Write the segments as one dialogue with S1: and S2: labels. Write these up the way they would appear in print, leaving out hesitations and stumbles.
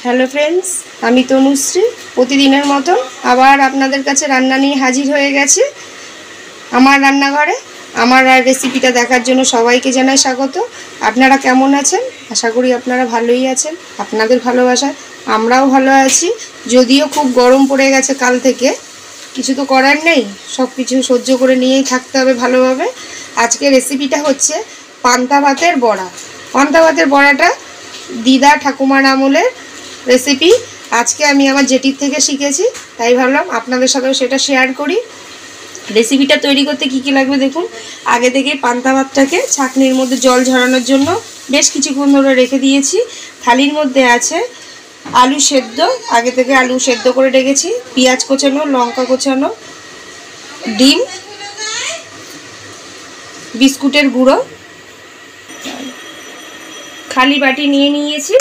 S1: Hello friends, আমি তনুশ্রী প্রতিদিনের মতো আবার আপনাদের কাছে রান্না নিয়ে হাজির হয়ে গেছি আমার রান্নাঘরে। আমার রেসিপিটা দেখার জন্য সবাইকে জানাই স্বাগত। আপনারা কেমন আছেন? আশা করি আপনারা ভালোই আছেন। আপনাদের ভালোবাসায় আমরাও ভালো আছি। যদিও খুব গরম পড়ে গেছে কাল থেকে, কিছু তো করার নেই, সব কিছু সহ্য করে নিয়েই থাকতে হবে ভালোভাবে। আজকে রেসিপিটা হচ্ছে পান্তা ভাতের বড়া। পান্তা ভাতের বড়াটা দিদা ঠাকুমার আমলের রেসিপি। আজকে আমি আমার জেঠির থেকে শিখেছি, তাই ভাবলাম আপনাদের সাথেও সেটা শেয়ার করি। রেসিপিটা তৈরি করতে কী কী লাগবে দেখুন। আগে থেকে পান্তা ভাতটাকে ছাঁকনির মধ্যে জল ঝরানোর জন্য বেশ কিছুক্ষণ ধরে রেখে দিয়েছি। থালির মধ্যে আছে আলু সেদ্ধ, আগে থেকে আলু সেদ্ধ করে রেখেছি, পেঁয়াজ কোচানো, লঙ্কা কোচানো, ডিম, বিস্কুটের গুঁড়ো। খালি বাটি নিয়ে নিয়েছি,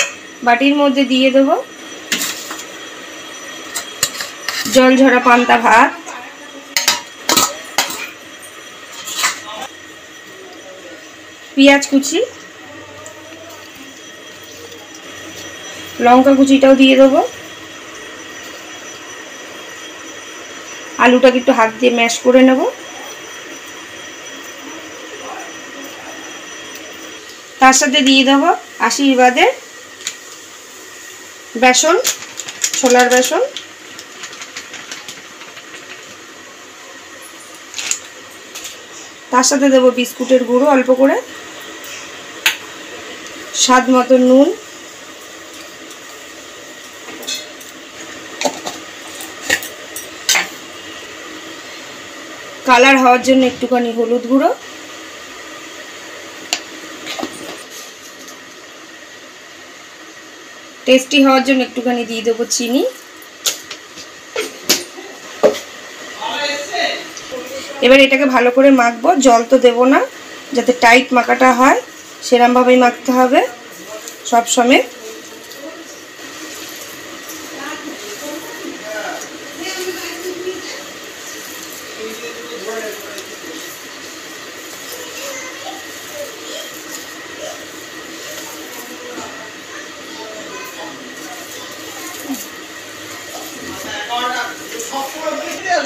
S1: বাটির মধ্যে দিয়ে দেবো জল ঝরা পান্তা ভাত, পেঁয়াজ কুচি, লঙ্কা কুচিটাও দিয়ে দেবো, আলুটাকে একটু হাত দিয়ে ম্যাশ করে নেব, তার সাথে দিয়ে দেবো আশীর্বাদের বেসন, ছোলার বেসন, তার সাথে দেবো বিস্কুটের গুঁড়ো অল্প করে, স্বাদ মতো নুন, কালার হওয়ার জন্য একটুখানি হলুদ গুঁড়ো, টেস্টি হওয়ার জন্য একটুখানি দিয়ে দেবো চিনি। এবার এটাকে ভালো করে মাখবো, জল তো দেবো না, যাতে টাইট মাখাটা হয় সেরকমভাবেই মাখতে হবে সব সময়।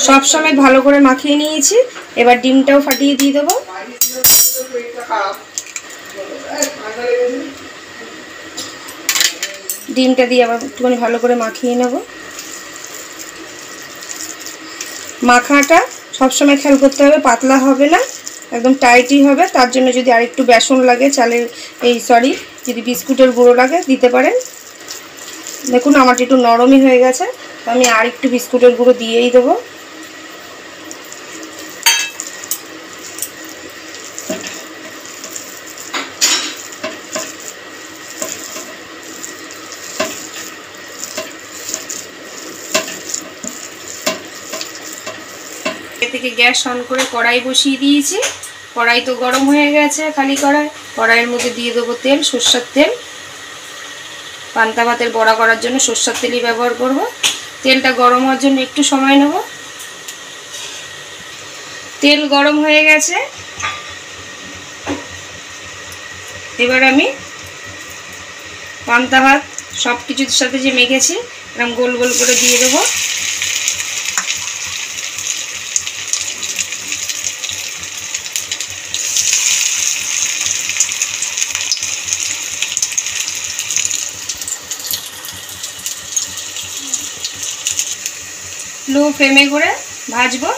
S1: সব সময় ভালো করে মাখিয়ে নিয়েছি। এবার ডিমটাও ফাটিয়ে দিয়ে দেবো। ডিমটা দিয়ে আবার একটুখানি ভালো করে মাখিয়ে নেব। মাখাটা সবসময় খেয়াল করতে হবে, পাতলা হবে না, একদম টাইটই হবে। তার জন্য যদি আরেকটু বেসন লাগে, চালের যদি বিস্কুটের গুঁড়ো লাগে দিতে পারেন। দেখুন আমারটা একটু নরমই হয়ে গেছে, তো আমি আর একটু বিস্কুটের গুঁড়ো দিয়েই দেবো। থেকে গ্যাস অন করে কড়াই বসিয়ে দিয়েছি। কড়াই তো গরম হয়ে গেছে, খালি কড়াইয়ের মধ্যে দিয়ে দেবো তেল, সরষের তেল। পান্তা ভাতের বড়া করার জন্য সরষের তেলই ব্যবহার করব। তেলটা গরম হওয়ার জন্য একটু সময় নেব। তেল গরম হয়ে গেছে, এবার আমি পান্তা ভাত সব কিছুর সাথে যে মেখেছি এরকম গোল গোল করে দিয়ে দেবো। লো ফ্লেমে করে ভাজবো।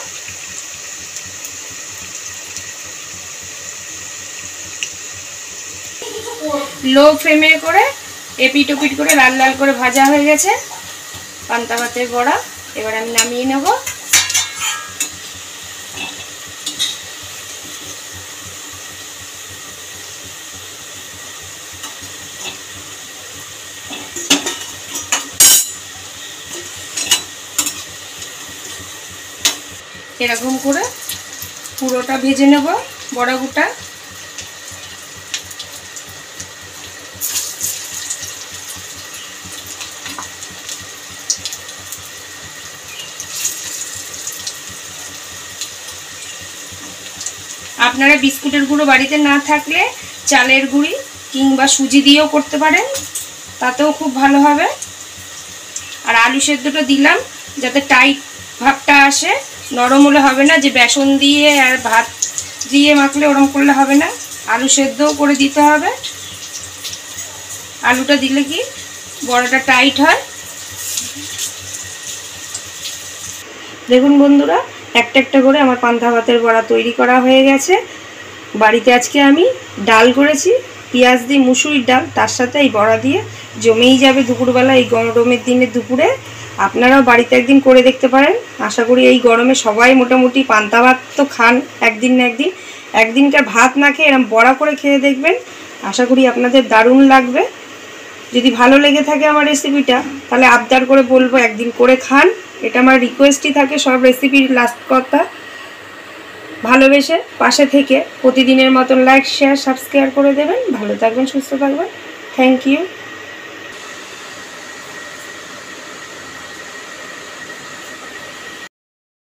S1: লো ফ্লেমে করে এপিট ওপিট করে লাল লাল করে ভাজা হয়ে গেছে পান্তা ভাতের বড়া। এবার আমি নামিয়ে নেব। এরকম করে পুরোটা ভেজে নেব বড়াগুটা। আপনারা বিস্কুটের গুঁড়ো বাড়িতে না থাকলে চালের গুঁড়ি কিংবা সুজি দিয়েও করতে পারেন, তাতেও খুব ভালো হবে। আর আলু সেদ্ধটা দিলাম যাতে টাইট ভাবটা আসে, নরম হলে হবে না, যে বেসন দিয়ে আর ভাত দিয়ে মাখলে ওরম করলে হবে না, আলু সেদ্ধও করে দিতে হবে। আলুটা দিলে কি বড়াটা টাইট হয়। দেখুন বন্ধুরা, একটা একটা করে আমার পান্তা ভাতের বড়া তৈরি করা হয়ে গেছে। বাড়িতে আজকে আমি ডাল করেছি, পেঁয়াজ দিয়ে মুসুরির ডাল, তার সাথে এই বড়া দিয়ে জমেই যাবে দুপুরবেলা, এই গরমের দিনে দুপুরে। আপনারাও বাড়িতে একদিন করে দেখতে পারেন। আশা করি এই গরমে সবাই মোটামুটি পান্তা ভাত তো খান একদিন না একদিন, একদিনকার ভাত না খেয়ে এরকম বড়া করে খেয়ে দেখবেন, আশা করি আপনাদের দারুণ লাগবে। যদি ভালো লেগে থাকে আমার রেসিপিটা, তাহলে আবদার করে বলবো একদিন করে খান। এটা আমার রিকোয়েস্টই থাকে সব রেসিপির লাস্ট কথা। ভালোবেসে পাশে থেকে প্রতিদিনের মতন লাইক শেয়ার সাবস্ক্রাইব করে দেবেন। ভালো থাকবেন, সুস্থ থাকবেন। Thank you.